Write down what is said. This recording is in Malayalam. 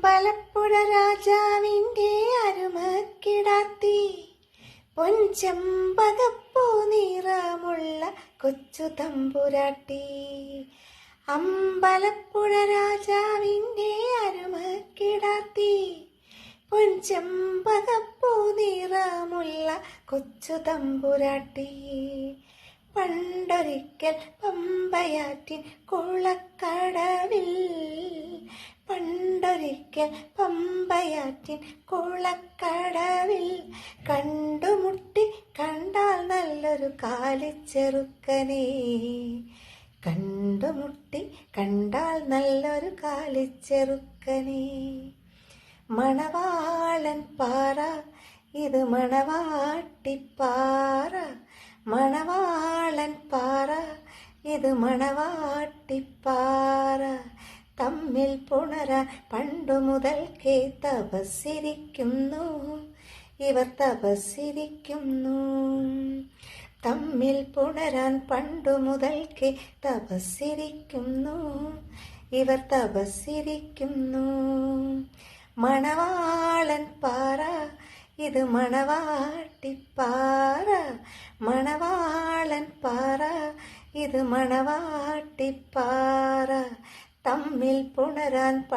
അമ്പലപ്പുഴ രാജാവിൻ്റെ അരുമക്കിടാത്തി, പൊൻചെമ്പകപ്പൂ നിറമുള്ള കൊച്ചു തമ്പുരാട്ടി. അമ്പലപ്പുഴ രാജാവിൻ്റെ അരുമക്കിടാത്തി, പൊൻചെമ്പകപ്പൂ നിറമുള്ള കൊച്ചു തമ്പുരാട്ടി. പണ്ടൊരിക്കൽ പമ്പയാറ്റിൻ കുളക്കടവിൽ, പണ്ടൊരിക്കൽ പമ്പയാറ്റിൻ കുളക്കടവിൽ കണ്ടുമുട്ടി കണ്ടാൽ നല്ലൊരു കാലിച്ചെറുക്കനെ, കണ്ടുമുട്ടി കണ്ടാൽ നല്ലൊരു കാലിച്ചെറുക്കനെ. മണവാളൻ പാറ ഇത് മണവാട്ടിപ്പാറ, മണവാളൻ പാറ ഇത് മണവാട്ടിപ്പാറ. തമ്മിൽ പുണരാൻ പണ്ടു മുതൽക്കേ തപസ്സിരിക്കുന്നു ഇവർ, തപസ്സിരിക്കുന്നു. തമ്മിൽ പുണരാൻ പണ്ടു മുതൽക്കേ തപസ്സിരിക്കുന്നു ഇവർ, തപസ്സിരിക്കുന്നു. മണവാളൻ പാറ ഇത് മണവാട്ടിപ്പാറ, മണവാളൻ പാറ ഇത് മണവാട്ടിപ്പാറ. തമ്മിൽ പുണരാൻ